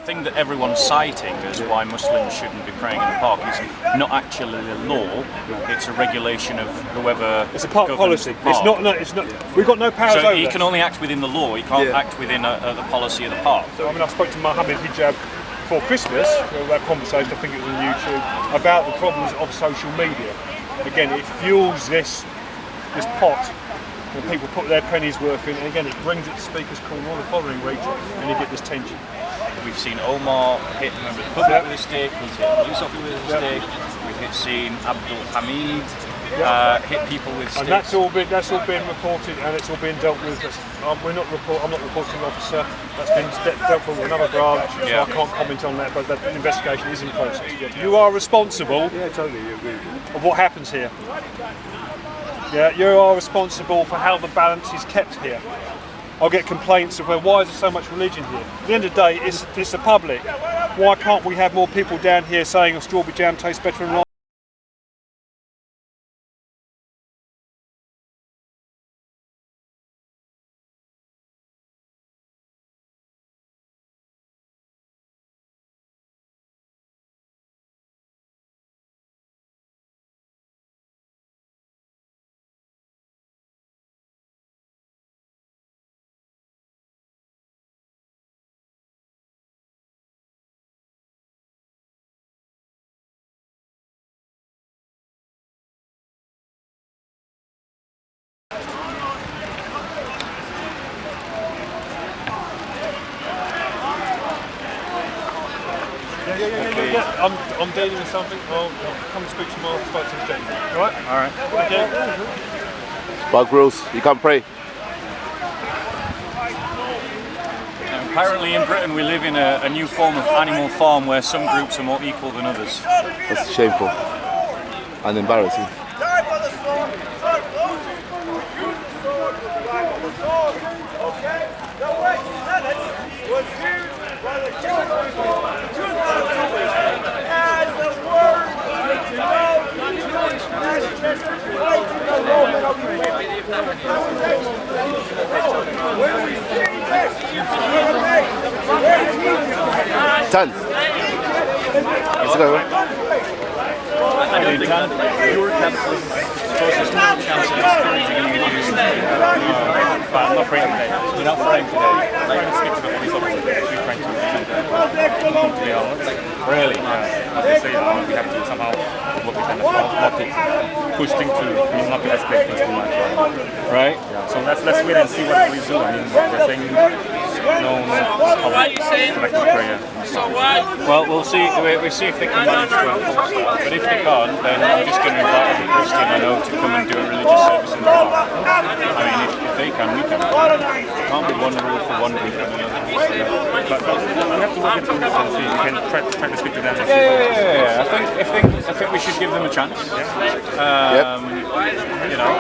thing that everyone's citing as why Muslims shouldn't be praying in the park is not actually a law. It's a regulation of whoever. It's a park policy. Park. It's not. No, it's not. We've got no powers over. So he can only act within the law. He can't act within the policy of the park. So I mean, I spoke to Mohammed Hijab before Christmas. That conversation, I think it was on YouTube, about the problems of social media. Again, it fuels this pot when people put their pennies worth in, and again, it brings it to Speaker's Corner all the following week, and you get this tension. We've seen Omar hit a member of the public with a stick, he's hit a police officer with a stick, we've seen Abdul Hamid hit people with sticks. And that's all been reported, and it's all being dealt with. I'm not reporting officer. That's been dealt with another branch, so I can't comment on that. But that investigation is in process. You are responsible. Yeah, totally. You agree. Of what happens here. Yeah, you are responsible for how the balance is kept here. I'll get complaints of, well, why is there so much religion here? At the end of the day, it's the public. Why can't we have more people down here saying a strawberry jam tastes better than life? Yeah. I'm dealing with something. I'll come and speak to my spoke to the gentleman. Alright? Alright. Thank you. Park rules, you can't pray. Apparently in Britain we live in a new form of animal farm where some groups are more equal than others. That's shameful and embarrassing. Tan. Let's go. But I'm not praying today. You're not praying today? I'm trying to speak to the police officer. She's trying to be honest. Really? Yeah. They say we have to somehow what we can not to push things to not to escalate things too much. Right? Yeah. So let's wait and see what the police do. I mean, they're saying no collective prayer. Well, we'll see. We'll see if they can manage to enforce that. But if they can't, then I'm just going to invite every Christian I know to come and do a religious service in the park. I mean, if they can, we can. It can't be one rule for one group and another. But we have to look into this and see. You can try to speak to them. And see yeah. I think we should give them a chance. You know,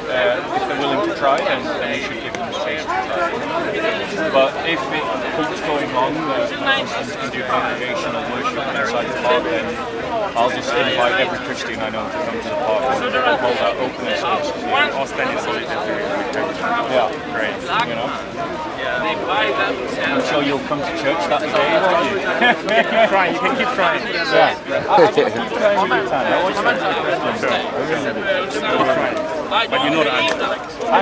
if they're willing to try, then we should give them space to try. But if it keeps going on, Muslims can do congregational worship inside the park, then I'll just invite every Christian I know to come to the park and hold out open services. all standing solidarity. Yeah, Great. you know. I'm sure you'll come to church that day, won't you? You can keep trying. You can keep trying. Yeah. I keep trying with your time. I always try to be Christian. Keep trying. But you know the answer. I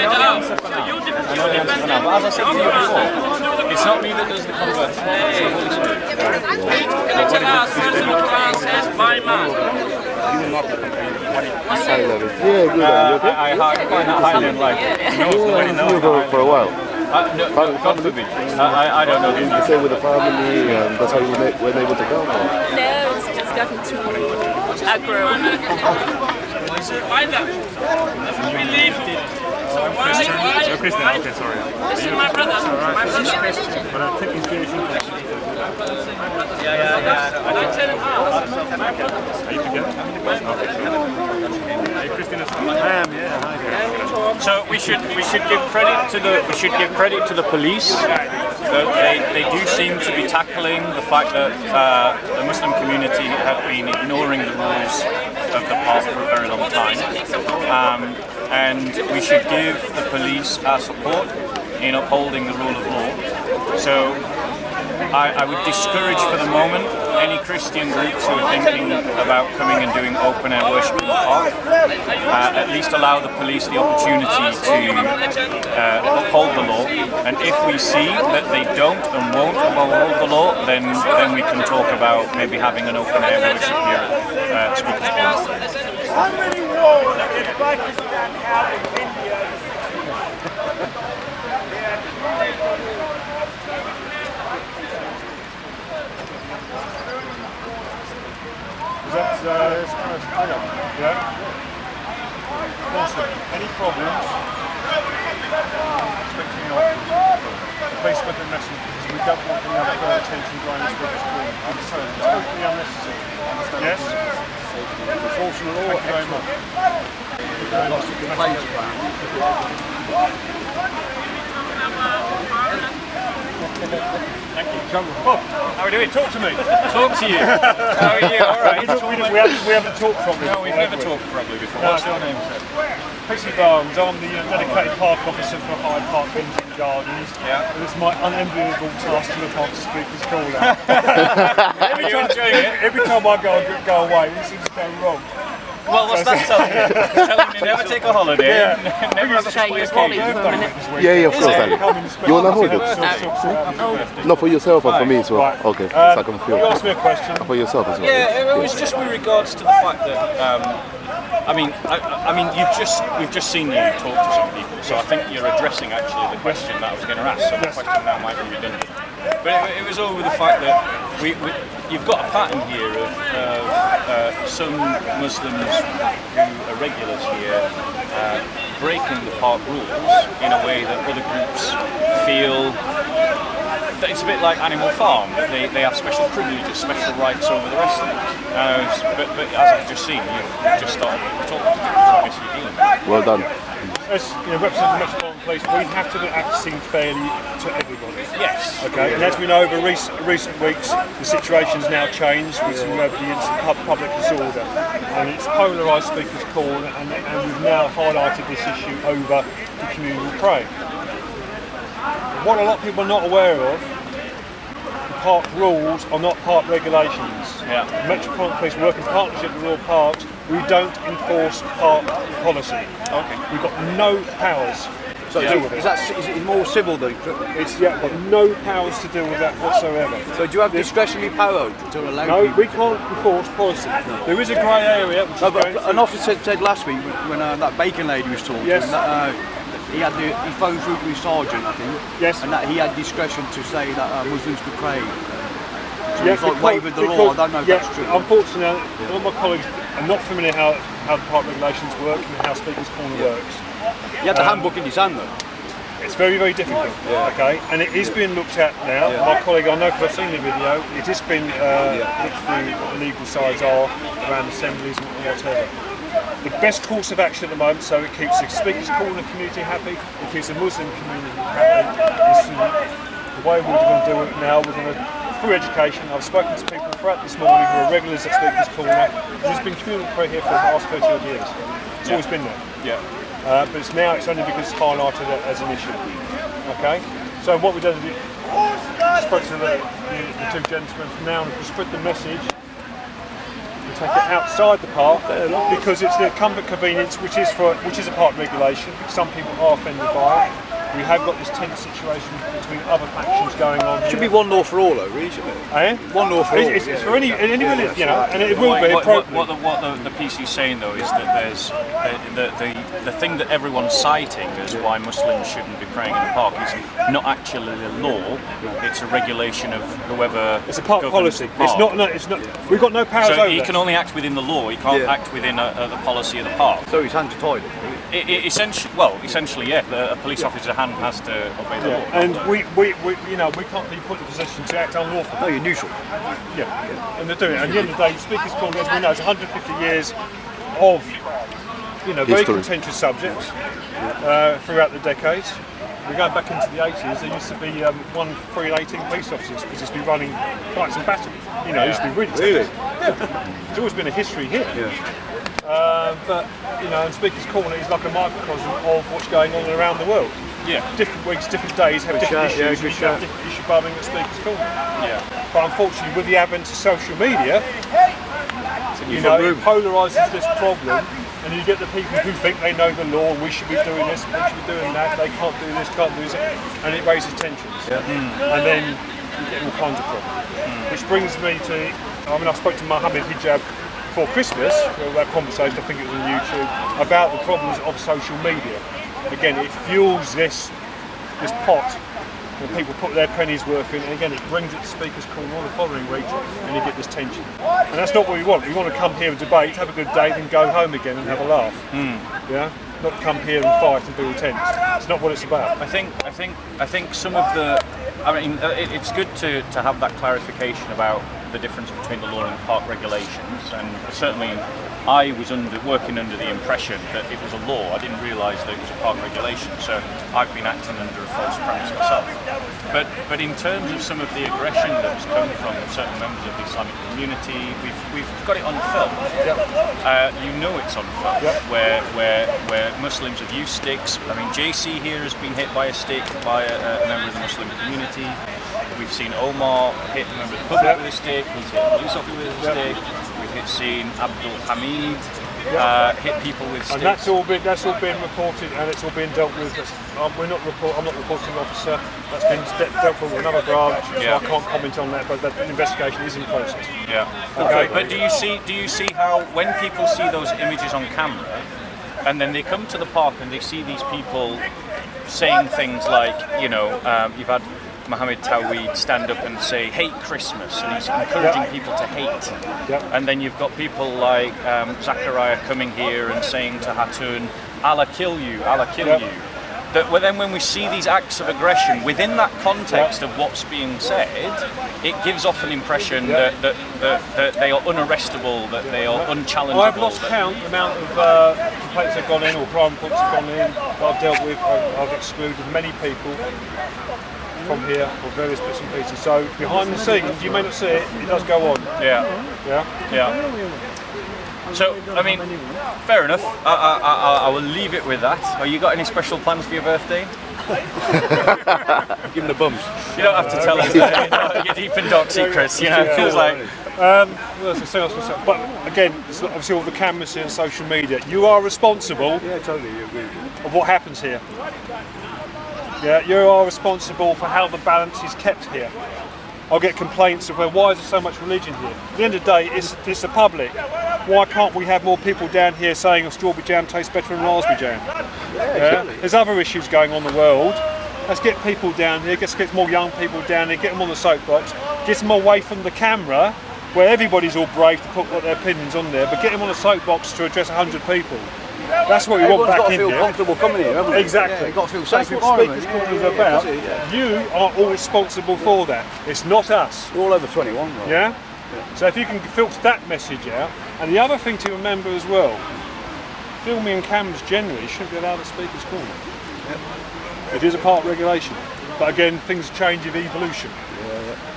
know the answer for now. I know the answer for now. But as I said to you before, it's not me that does the conversion. It's the Holy Spirit. You will not be complaining. I love it. Yeah, good. I find that highly unlikely. Nobody knows for a while. No, God forbid. I don't know. You say with the family, and that's how you were able to go. No, it's just gotten too aggro. You're Christian. Okay, sorry. This is my brother. My brother's Christian. But I take inspiration from Are you together? Are you Christian as well? I am, yeah. So we should give credit to the police. They do seem to be tackling the fact that the Muslim community have been ignoring the rules of the park for a very long time, and we should give the police our support in upholding the rule of law. So I would discourage for the moment any Christian groups who are thinking about coming and doing open air worship in the park. At least allow the police the opportunity to uphold the law, and if we see that they don't and won't uphold the law, then we can talk about maybe having an open air worship here at Speaker's Corner. How many wars did Pakistan have in India? That's kind of hang on. Yeah. Awesome. Any problems? Expecting an offer. Facebook and message because we don't want any other further attention going to Speaker's Corner. I'm sorry, it's totally unnecessary. Yes? Enforcing the law. Thank you very much. Lots of complaints Thank you. Bob, how are we doing? Talk to me. Talk to you. How are you? All right. We haven't talked properly. No, we've never talked properly before. What's your name, sir? PC Barnes. I'm the dedicated park officer for Hyde Park Kensington Gardens. Yeah. And it's my unenviable task to look after Speaker's Corner. Are you enjoying it? Every time I go away, it seems to go wrong. Well, what's that telling you? Telling me never take a holiday, Yeah. never have a Change play your a body game. for a minute. Yeah, of course, darling. You want to hold it? No, for yourself and for me as well. Right. Okay, so I can feel You asked me a question. for yourself as well. Yeah, it was just with regards to the fact that I mean, we've just seen you talk to some people, so I think you're addressing actually the question that I was going to ask. So the question now might be redundant, but it was over the fact that you've got a pattern here of some Muslims who are regulars here breaking the park rules in a way that other groups feel that it's a bit like Animal Farm, that they have special privileges, special rights over the rest of them. But as I've just seen, you've just started talking to people, so obviously you're dealing with it. Well done. As representing the Metropolitan Police, we have to act seen fairly to everybody. Yes. Okay, and as we know, over recent weeks, the situation's now changed with some of the public disorder, and it's polarised Speaker's Corner, and we've now highlighted this issue over the communal praying. What a lot of people are not aware of, the park rules are not park regulations. Yeah. The Metropolitan Police work in partnership with Royal Parks. We don't enforce park policy. Okay. We've got no powers to deal with it. Is it more civil though? It's got no powers to deal with that whatsoever. So do you have discretionary power to allow No, people? we can't enforce policy. There is a grey area. Which No, is but going an through- officer said last week when that bacon lady was talking Yes. that he phoned through to his sergeant, I think, Yes. and that he had discretion to say that Muslims could pray. So Yeah, he's like wavered the law. I don't know if that's true. Unfortunately, a lot of my colleagues are not familiar how the park regulations work and how Speaker's Corner works. He had the handbook in his hand though. It's very, very difficult, okay? And it is being looked at now. My colleague, I know because I've seen the video, it has been looked through what the legal sides are around assemblies and whatever. The best course of action at the moment, so it keeps the Speaker's Corner community happy, it keeps the Muslim community happy, is the way we're going to do it now. We're going to, through education, I've spoken to people throughout this morning who are regulars at Speaker's Corner. There's been communal prayer here for the last 30 odd years. It's always been there. Yeah. But it's only because it's highlighted as an issue. Okay? So what we've done is we spoke to the two gentlemen from now on to spread the message and take it outside the park because it's the comfort convenience which is a park regulation. Some people are offended by it. We have got this tense situation between other factions going on. Should be one law for all though, really, shouldn't it? Eh? One law for all. It's for any religion, you know, and it will be What appropriate. the PC is saying though is that there's the thing that everyone's citing as why Muslims shouldn't be praying in the park is not actually a law. It's a regulation of whoever. It's a park governs policy. the park. It's not. We've got no powers So over he that. can only act within the law. He can't Yeah. act within the policy of the park. So his hands are tied. Essentially, yeah. A police officer's hand has to obey the law. And we can't be put in a position to act unlawfully. No, you're neutral. Yeah, and they're doing it. At the end of the day, Speaker's Corner, as we know, it's 150 years of, very History. contentious subjects throughout the decades. We're going back into the 80s. There used to be 318 police officers because it's been running fights and battles. It used to be really tense. Yeah. There's always been a history here. But and Speaker's Corner is like a microcosm of what's going on around the world. different weeks, different days have different issues. You have different issue bubbling at Speaker's Corner. Yeah. But unfortunately, with the advent of social media, you know, it polarises this problem, and you get the people who think they know the law. We should be doing this, we should be doing that. They can't do this, can't do this, and it raises tensions. And then you get all kinds of problems. Which brings me to, I mean, I spoke to Mohammed Hijab before Christmas, that conversation, I think it was on YouTube, about the problems of social media. Again, it fuels this pot when people put their pennies worth in, and again, it brings it to Speaker's Corner all the following week, and you get this tension. And that's not what we want. We want to come here and debate, have a good day, then go home again and have a laugh. Yeah, not come here and fight and be all tense. It's not what it's about. I think some of the, I mean, it's good to have that clarification about the difference between the law and park regulations, and certainly I was working under the impression that it was a law. I didn't realise that it was a park regulation, so I've been acting under a false premise myself. But in terms of some of the aggression that has come from certain members of the Islamic community, we've got it on film. You know it's on film, where Muslims have used sticks. I mean, JC here has been hit by a stick by a member of the Muslim community. We've seen Omar hit a member of the public with a stick. He's hit a police officer with a stick. We've seen Abdul Hamid hit people with sticks. And that's all been reported, and it's all been dealt with. I'm not reporting officer. That's been dealt with another branch, so I can't comment on that. But that investigation is in process. Yeah. Okay. But do you see how when people see those images on camera, and then they come to the park and they see these people saying things like, you know, you've had Mohammed Tawhid stand up and say hate Christmas, and he's encouraging people to hate. And then you've got people like Zachariah coming here and saying to Hatun, Allah kill you, Allah kill you. Then when we see these acts of aggression within that context of what's being said, it gives off an impression that they are unarrestable, that they are unchallengeable. I've lost count the amount of complaints that have gone in, or crime reports that have gone in, that I've dealt with. I've excluded many people from here for various bits and pieces. So behind the scenes, you may not see it, it does go on. Yeah. So, I mean, fair enough. I will leave it with that. Have you got any special plans for your birthday? Give them the bums. You don't have to tell us that. You're deep in dark secrets, you know. It feels like. But again, it's obviously all the cameras and social media. You are responsible of what happens here. Yeah, you are responsible for how the balance is kept here. I'll get complaints of, well, why is there so much religion here? At the end of the day, it's the public. Why can't we have more people down here saying a strawberry jam tastes better than raspberry jam? Exactly. There's other issues going on in the world. Let's get people down here, let's get more young people down here, get them on the soapbox, get them away from the camera, where everybody's all brave to put their opinions on there, but get them on a soapbox to address 100 people. That's what we want back in here. Everyone's got to feel comfortable coming here, haven't they? Exactly. Yeah, you've got to feel safe. That's what Speaker's Corner is about. You are all responsible for that. It's not us. We're all over 21, right? Yeah? So if you can filter that message out. And the other thing to remember as well, filming and cameras generally shouldn't be allowed at Speaker's Corner. It is a part regulation. But again, things change with evolution.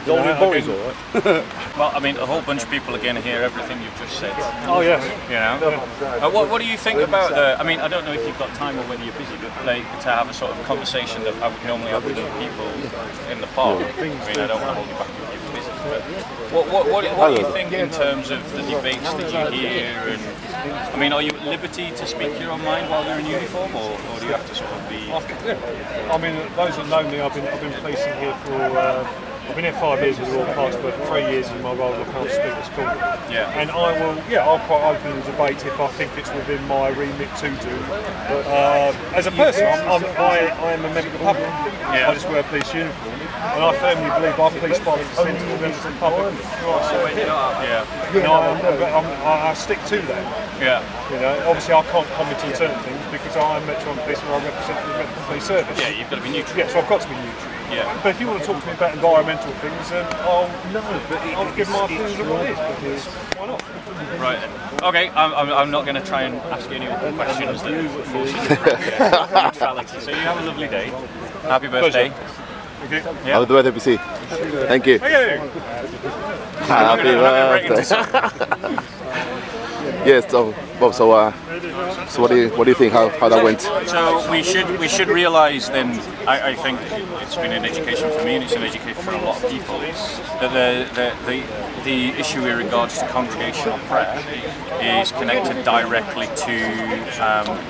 Golden boys, all right. Well, I mean, a whole bunch of people are going to hear everything you've just said. Oh yes. You know. What do you think about the? I mean, I don't know if you've got time or whether you're busy, but like to have a sort of conversation that I would normally have with other people in the park. I mean, I don't want to hold you back if you're busy. But what do you think in terms of the debates that you hear? And I mean, are you at liberty to speak your own mind while you're in uniform, or do you have to sort of be? I mean, those that know me, I've been policing here for. I've been here 5 years as a Royal Pass, but 3 years in my role as a Council Speaker's Corner. Yeah. And I'll quite open the debate if I think it's within my remit to do. As a person, I am a member of the public. Yeah. I just wear a police uniform, and I firmly believe I'm policed by the consent of the members of the public. Yeah. You know, I stick to that. Yeah. You know, obviously I can't comment on certain things because I'm Metropolitan Police and I represent the Metropolitan Police Service. Yeah, you've got to be neutral. Yeah, so I've got to be neutral. Yeah. But if you want to talk to me about environmental things, then I'll give my opinions on what it is, because why not? Right. Okay, I'm not going to try and ask you any other questions that force you to neutrality. So you have a lovely day. Happy birthday. Thank you. Yeah. Happy birthday, PC. Thank you. Thank you. Happy birthday. Yes. So, Bob. So what do you think? How that went? So we should realise then. I think it's been an education for me, and it's an education for a lot of people, that the issue in regards to congregational prayer is connected directly to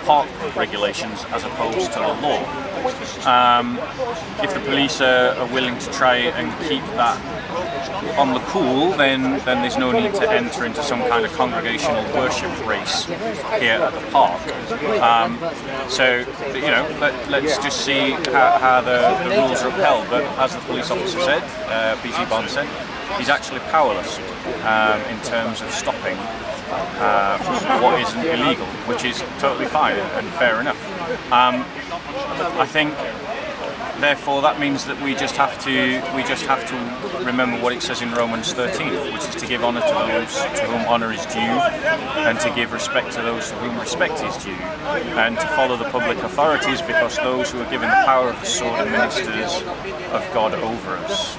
park regulations as opposed to the law. If the police are willing to try and keep that on the cool, then there's no need to enter into some kind of congregational worship race here at the park. So let's just see how the rules are upheld. But as the police officer said, PZ Bond said, he's actually powerless in terms of stopping what isn't illegal, which is totally fine and fair enough. I think, therefore, that means that we just have to remember what it says in Romans 13, which is to give honour to those to whom honour is due, and to give respect to those to whom respect is due, and to follow the public authorities, because those who are given the power of the sword are ministers of God over us.